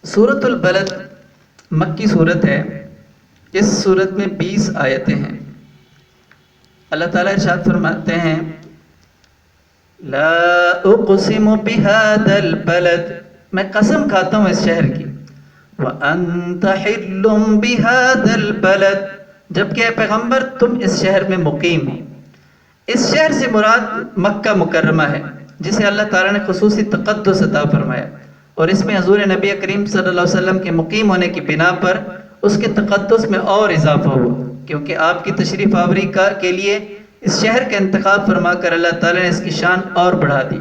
سورۃ البلد مکی صورت ہے۔ اس صورت میں 20 آیتیں ہیں۔ اللہ تعالیٰ ارشاد فرماتے ہیں لا اقسم بهذا البلد، میں قسم کھاتا ہوں اس شہر کی، وانت حل بهذا البلد، جبکہ اے پیغمبر تم اس شہر میں مقیم ہو۔ اس شہر سے مراد مکہ مکرمہ ہے، جسے اللہ تعالیٰ نے خصوصی تقدس عطا فرمایا، اور اس میں حضور نبی کریم صلی اللہ علیہ وسلم کے مقیم ہونے کی بنا پر اس کے تقدس میں اور اضافہ ہوا، کیونکہ آپ کی تشریف آوری کے لیے اس شہر کا انتخاب فرما کر اللہ تعالیٰ نے اس کی شان اور بڑھا دی۔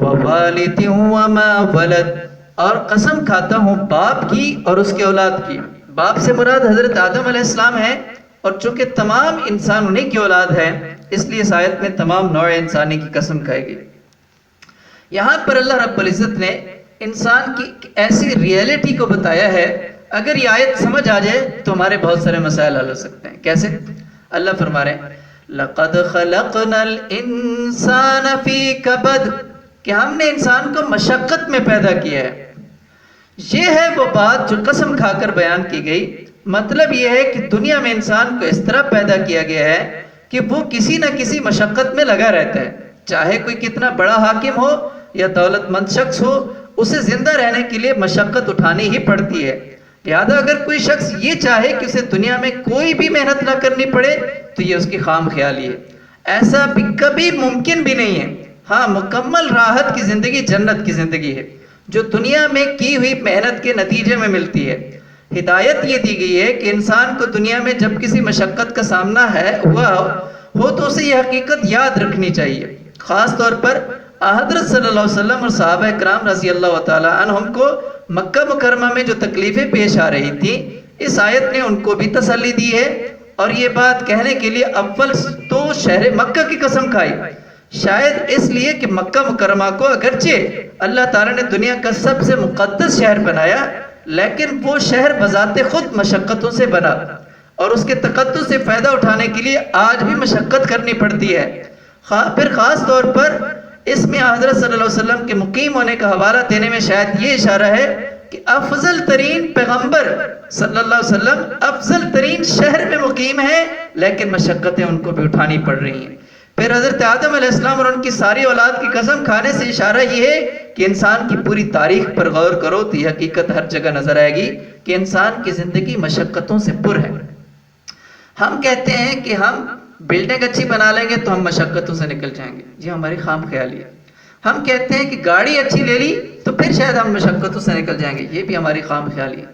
وَوَالِدٍ وَمَا وَلَدٍ، اور قسم کھاتا ہوں باپ کی اور اس کے اولاد کی۔ باپ سے مراد حضرت آدم علیہ السلام ہے، اور چونکہ تمام انسان انہی کی اولاد ہے، اس لیے اس آیت میں تمام نوع انسانی کی قسم کھائی گئی۔ یہاں پر اللہ رب العزت نے انسان کی ایسی ریئلٹی کو بتایا ہے، اگر یہ آیت سمجھ آ جائے تو ہمارے بہت سارے مسائل حل ہو سکتے ہیں۔ کیسے؟ اللہ فرما رہے ہیں لَقَدْ خَلَقْنَا الْإِنسَانَ فِي كَبَدٍ، کہ ہم نے انسان کو مشقت میں پیدا کیا ہے۔ یہ ہے وہ بات جو قسم کھا کر بیان کی گئی۔ مطلب یہ ہے کہ دنیا میں انسان کو اس طرح پیدا کیا گیا ہے کہ وہ کسی نہ کسی مشقت میں لگا رہتا ہے، چاہے کوئی کتنا بڑا حاکم ہو یا دولت مند شخص ہو، اسے زندہ رہنے کے لیے مشقت اٹھانی ہی پڑتی ہے۔ لہذا اگر کوئی شخص یہ چاہے کہ اسے دنیا میں کوئی بھی محنت نہ کرنی پڑے تو یہ اس کی خام خیالی ہے، ایسا بھی کبھی ممکن بھی نہیں ہے۔ ہاں، مکمل راحت کی زندگی جنت کی زندگی ہے، جو دنیا میں کی ہوئی محنت کے نتیجے میں ملتی ہے۔ ہدایت یہ دی گئی ہے کہ انسان کو دنیا میں جب کسی مشقت کا سامنا ہوا ہو تو اسے یہ حقیقت یاد رکھنی چاہیے۔ خاص طور پر حضرت صلی اللہ علیہ وسلم اور صحابہ کرام رضی اللہ تعالیٰ عنہم کو مکہ مکرمہ میں جو تکلیفیں پیش آ رہی تھیں، اس آیت نے ان کو بھی تسلی دی ہے، اور یہ بات کہنے کے لیے اول تو شہر مکہ کی قسم کھائی، شاید اس لیے کہ مکہ مکرمہ کو اگرچہ اللہ تعالیٰ نے دنیا کا سب سے مقدس شہر بنایا، لیکن وہ شہر بذات خود مشقتوں سے بنا، اور اس کے تقدس سے فائدہ اٹھانے کے لیے آج بھی مشقت کرنی پڑتی ہے۔ پھر خاص طور پر اس میں حضرت صلی اللہ علیہ وسلم کے مقیم ہونے کا حوالہ دینے میں شاید یہ اشارہ ہے کہ افضل ترین پیغمبر صلی اللہ علیہ وسلم افضل ترین شہر میں مقیم ہے، لیکن مشقتیں ان کو بھی اٹھانی پڑ رہی ہیں۔ پھر حضرت آدم علیہ السلام اور ان کی ساری اولاد کی قسم کھانے سے اشارہ یہ ہے کہ انسان کی پوری تاریخ پر غور کرو تو یہ حقیقت ہر جگہ نظر آئے گی کہ انسان کی زندگی مشقتوں سے پر ہے۔ ہم کہتے ہیں کہ ہم بلڈنگ اچھی بنا لیں گے تو ہم مشقتوں سے نکل جائیں گے، یہ ہماری خام خیالی ہے۔ ہم کہتے ہیں کہ گاڑی اچھی لے لی تو پھر شاید ہم مشقتوں سے نکل جائیں گے، یہ بھی ہماری خام خیالی ہے۔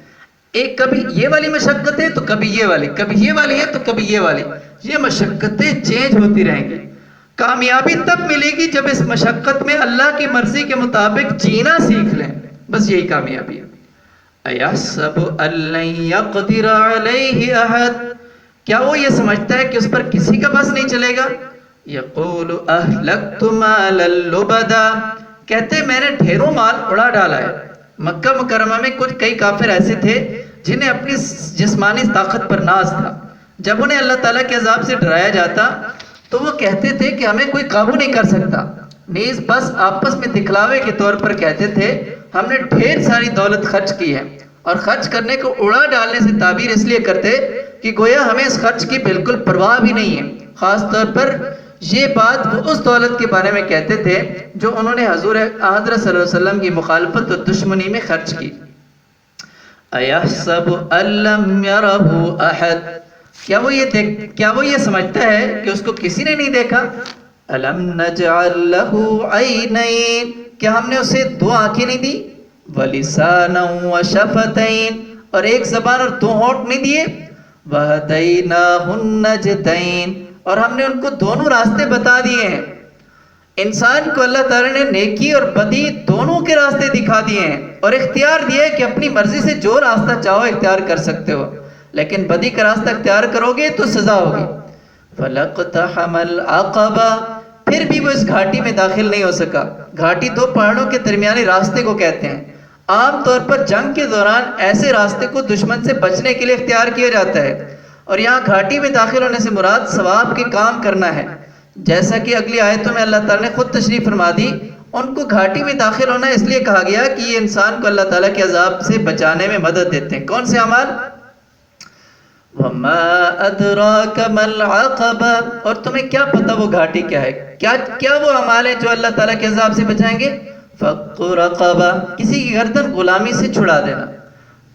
ایک کبھی یہ والی مشقت ہے تو کبھی یہ والی، کبھی یہ والی ہے تو کبھی یہ والی، یہ مشقتیں چینج ہوتی رہیں گی۔ کامیابی تب ملے گی جب اس مشقت میں اللہ کی مرضی کے مطابق جینا سیکھ لیں، بس یہی کامیابی ہے۔ أَيَحْسَبُ أَن لَّن يَقْدِرَ عَلَيْهِ أَحَدٌ، کیا وہ یہ سمجھتا ہے کہ اس پر کسی کا بس نہیں چلے گا؟ يَقُولُ أَهْلَكْتُ مَالًا لُبَدًا، کہتے میں نے ڈھیروں مال اڑا ڈالا ہے۔ مکہ مکرمہ میں کئی کافر ایسے تھے جنہیں اپنی جسمانی طاقت پر ناز تھا۔ جب انہیں اللہ تعالیٰ کے عذاب سے ڈرایا جاتا تو وہ کہتے تھے کہ ہمیں کوئی قابو نہیں کر سکتا، نیز بس آپس میں دکھلاوے کے طور پر کہتے تھے ہم نے ڈھیر ساری دولت خرچ کی ہے، اور خرچ کرنے کو اڑا ڈالنے سے تعبیر اس لیے کرتے کہ گویا ہمیں اس خرچ کی بالکل پرواہ بھی نہیں ہے۔ خاص طور پر یہ بات وہ اس دولت کے بارے میں کہتے تھے جو انہوں نے حضرت صلی اللہ علیہ وسلم کی مخالفت اور دشمنی میں خرچ کی۔ أَيَحْسَبُ أَن لَّمْ يَرَهُ أَحَدٌ، کیا وہ یہ سمجھتا ہے کہ اس کو کسی نے نہیں دیکھا؟ أَلَمْ نَجْعَل لَّهُ عَيْنَيْنِ، کیا ہم نے اسے دو آنکھیں نہیں دی؟ وَلِسَانًا وَشَفَتَيْنِ، اور ایک زبان اور دو ہونٹ نہیں دیے؟ وَهَدَيْنَاهُ النَّجْدَيْنِ، اور ہم نے ان کو دونوں راستے بتا دیے ہیں۔ انسان کو اللہ تعالیٰ نے نیکی اور بدی دونوں کے راستے دکھا دیے ہیں، اور اختیار دیے کہ اپنی مرضی سے جو راستہ چاہو اختیار کر سکتے ہو، لیکن بدی کا راستہ اختیار کرو گے تو سزا ہوگی۔ فَلَقْتَحَمَ الْعَقَبَةَ، پھر بھی وہ اس گھاٹی میں داخل نہیں ہو سکا۔ گھاٹی دو پہاڑوں کے درمیانی راستے کو کہتے ہیں۔ عام طور پر جنگ کے دوران ایسے راستے کو دشمن سے بچنے کے لیے اختیار کیا جاتا ہے، اور یہاں گھاٹی میں داخل ہونے سے مراد ثواب کے کام کرنا ہے، جیسا کہ اگلی آیتوں میں اللہ تعالیٰ نے خود تشریح فرما دی ان کو گھاٹی میں داخل ہونا اس لیے کہا گیا کہ یہ انسان کو اللہ تعالیٰ کے عذاب سے بچانے میں مدد دیتے ہیں. کون سے اعمال؟ وَمَا أَدْرَاكَ مَا الْعَقَبَةُ، اور تمہیں کیا پتہ وہ گھاٹی کیا ہے، کیا وہ اعمال ہیں جو اللہ تعالیٰ کے عذاب سے بچائیں گے؟ فَقُّ رَقَبَةٍ، کسی کی گردن غلامی سے چھڑا دینا.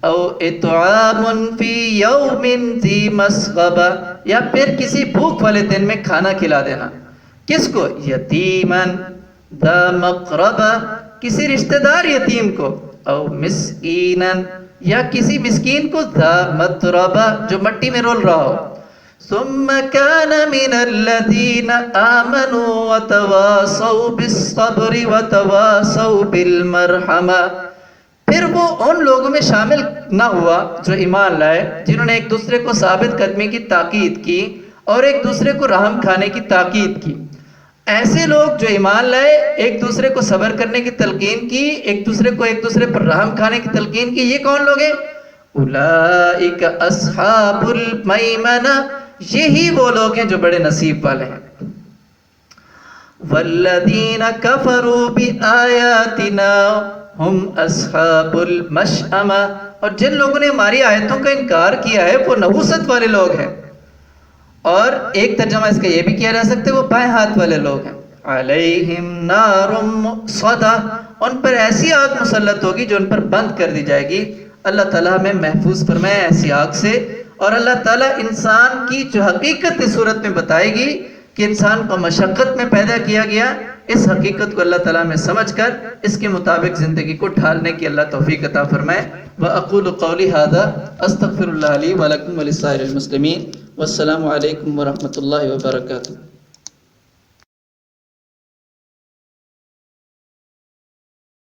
او اطعام فی یوم ذی مسغبہ، یا پھر کسی بھوک والے دن میں کھانا کھلا دینا. کس کو؟ یتیماً ذا مقربہ، کسی رشتہ دار یتیم کو. او مسکیناً، یا کسی مسکین کو. ذا متربہ، جو مٹی میں رول رہا ہو. ثم كان من الذين آمنوا وتواصوا بالصبر وتواصوا بالمرحمہ، پھر وہ ان لوگوں میں شامل نہ ہوا جو ایمان لائے، جنہوں نے ایک دوسرے کو ثابت قدمی کی تاکید کی اور ایک دوسرے کو رحم کھانے کی تاکید کی. ایسے لوگ جو ایمان لائے، ایک دوسرے کو صبر کرنے کی تلقین کی، ایک دوسرے پر رحم کھانے کی تلقین کی، یہ کون لوگ ہیں؟ اولئک اصحاب المیمنہ، یہی وہ لوگ ہیں جو بڑے نصیب والے ہیں. والذین کفروا بآیاتنا ہم اصحاب المشأمہ، اور جن لوگوں نے ہماری آیتوں کا انکار کیا ہے وہ نحوست والے لوگ ہیں. اور ایک ترجمہ اس کا یہ بھی کیا جا سکتا ہے وہ بائیں ہاتھ والے لوگ ہیں. علیہم نار مؤصدہ، ان پر ایسی آگ مسلط ہوگی جو ان پر بند کر دی جائے گی. اللہ تعالیٰ ہمیں محفوظ فرمائے ایسی آگ سے. اور اللہ تعالیٰ انسان کی جو حقیقت اس صورت میں بتائے گی کہ انسان کو مشقت میں پیدا کیا گیا، اس حقیقت کو اللہ تعالیٰ میں سمجھ کر اس کے مطابق زندگی کو ڈھالنے کی اللہ توفیق عطا فرمائے. وَأَقُولُ قَوْلِي هَذَا أَسْتَغْفِرُ اللَّهَ لِي وَلَكُمْ وَلِسَائِرِ الْمُسْلِمِينَ وَالسَّلَامُ عَلَيْكُمْ وَرَحْمَةُ اللَّهِ وَبَرَكَاتُهُ.